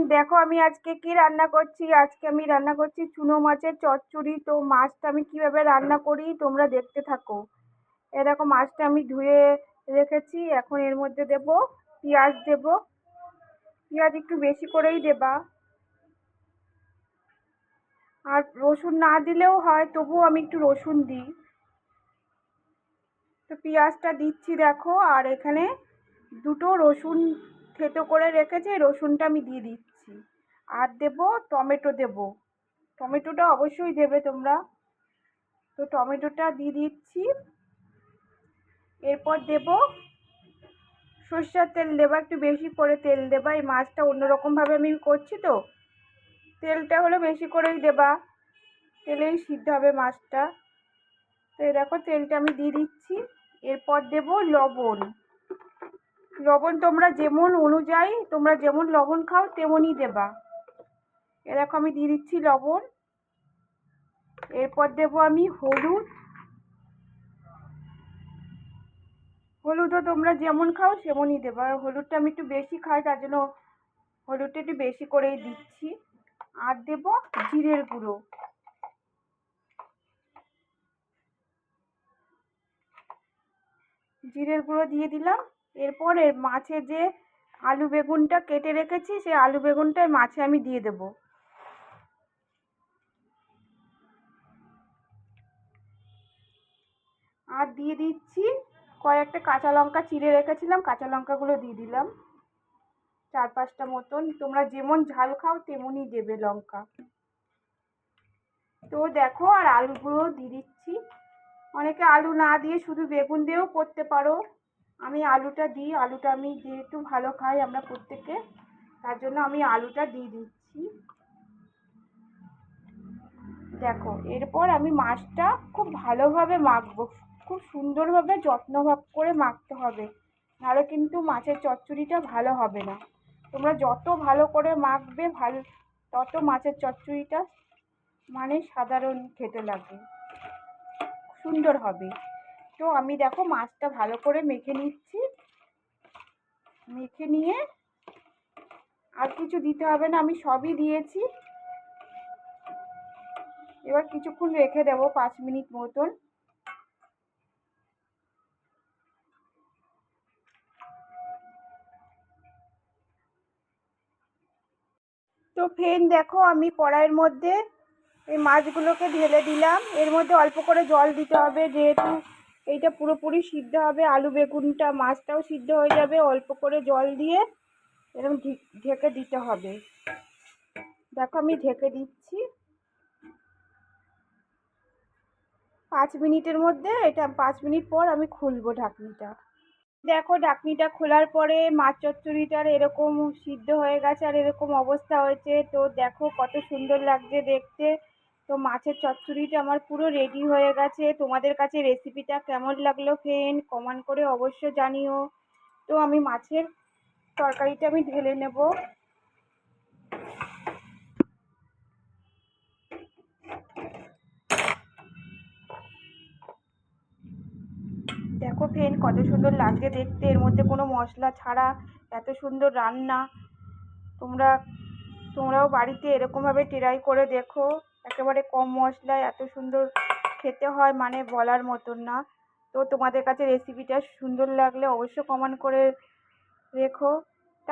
Friend দেখো আমি আজকে কি রান্না করছি। আজকে আমি রান্না করছি চুনো মাছের চচ্চড়ি। তো মাছটা আমি কিভাবে রান্না করি তোমরা দেখতে থাকো। এ দেখো মাছটা আমি ধুয়ে রেখেছি। এখন এর মধ্যে দেব পেঁয়াজ, দেব পেঁয়াজ একটু বেশি করেই দেবা, আর রসুন না দিলেও হয়, তবুও আমি একটু রসুন দিই। তো পেঁয়াজটা দিচ্ছি দেখো, আর এখানে দুটো রসুন থেতো করে রেখেছি, রসুনটা আমি দিয়ে দিচ্ছি। আর দেব টমেটো, দেব টমেটোটা অবশ্যই দেবে তোমরা। তো টমেটোটা দিয়ে দিচ্ছি। এরপর দেব সর্ষের তেল, দেবা একটু বেশি করে তেল দেবা। এই মাছটা অন্যরকমভাবে আমি করছি, তো তেলটা হলো বেশি করেই দেবা, তেলেই সিদ্ধ হবে মাছটা। তো এই দেখো তেলটা আমি দিয়ে দিচ্ছি। এরপর দেব লবণ। লবণ তোমরা যেমন অনুযায়ী, তোমরা যেমন লবণ খাও তেমনই দেবা। এ দেখো আমি দিয়ে দিচ্ছি লবণ। এরপর দেব আমি হলুদ। হলুদও তোমরা যেমন খাও সেমনই দেবা। হলুদটা আমি একটু বেশি খাই, তার জন্য হলুদটা একটু বেশি করেই দিচ্ছি। আর দেব জিরের গুঁড়ো। জিরের গুঁড়ো দিয়ে দিলাম। এরপর এর মাছে যে আলু বেগুনটা কেটে রেখেছি, সেই আলু বেগুনটা মাছে আমি দিয়ে দেব। আর দিয়ে দিচ্ছি কয়েকটা কাঁচা লঙ্কা চিড়ে রেখেছিলাম, কাঁচা লঙ্কাগুলো দিয়ে দিলাম 4-5টা মতন। তোমরা যেমন ঝাল খাও তেমনই দেবে লঙ্কা। তো দেখো, আর আলুগুলো দিয়ে দিচ্ছি। অনেকে আলু না দিয়ে শুধু বেগুন দিয়েও করতে পারো। আমি আলুটা দিই, আলুটা আমি যেহেতু ভালো খাই আমরা প্রত্যেকে, তার জন্য আমি আলুটা দিয়ে দিচ্ছি। দেখো এরপর আমি মাছটা খুব ভালোভাবে মাখবো, খুব সুন্দরভাবে যত্নভাব করে মাখতে হবে, নাহলে কিন্তু মাছের চচ্চড়িটা ভালো হবে না। তোমরা যত ভালো করে মাখবে ভালো, তত মাছের চচ্চড়িটা মানে সাধারণ খেতে লাগে, সুন্দর হবে। তো আমি দেখো মাছটা ভালো করে মেখে নিচ্ছি। মেখে নিয়ে আর কিছু দিতে হবে না, আমি সবই দিয়েছি। এবার কিছুক্ষণ রেখে দেবো 5 মিনিট মতন। তো ফ্রেন্ড দেখো আমি কড়াইয়ের মধ্যে এই মাছগুলোকে ঢেলে দিলাম। এর মধ্যে অল্প করে জল দিতে হবে, যেহেতু এইটা পুরোপুরি সিদ্ধ হবে, আলু বেগুনটা মাছটাও সিদ্ধ হয়ে যাবে। অল্প করে জল দিয়ে এরকম ঢেকে দিতে হবে। দেখো আমি ঢেকে দিচ্ছি। 5 মিনিটের মধ্যে, এটা 5 মিনিট পর আমি খুলবো ঢাকনিটা। দেখো ঢাকনিটা খোলার পরে মাছ চচ্চড়িটার এরকম সিদ্ধ হয়ে গেছে, আর এরকম অবস্থা হয়েছে। তো দেখো কত সুন্দর লাগছে দেখতে। তো মাছের চচ্চড়িটা আমার পুরো রেডি হয়ে গেছে। তোমাদের কাছে রেসিপিটা কেমন লাগলো ফ্রেন্ড কমেন্ট করে অবশ্যই জানিও। তো আমি মাছের তরকারিটা আমি ঢেলে নেব। দেখো ফ্রেন্ড কত সুন্দর লাগছে দেখতে, এর মধ্যে কোনো মশলা ছাড়া এত সুন্দর রান্না। তোমরা তোমরাও বাড়িতে এরকমভাবে ট্রাই করে দেখো। একেবারে কম মশলায় এত সুন্দর খেতে হয়, মানে বলার মতন না। তো তোমাদের কাছে রেসিপিটা সুন্দর লাগলে অবশ্যই কমেন্ট করে রেখো।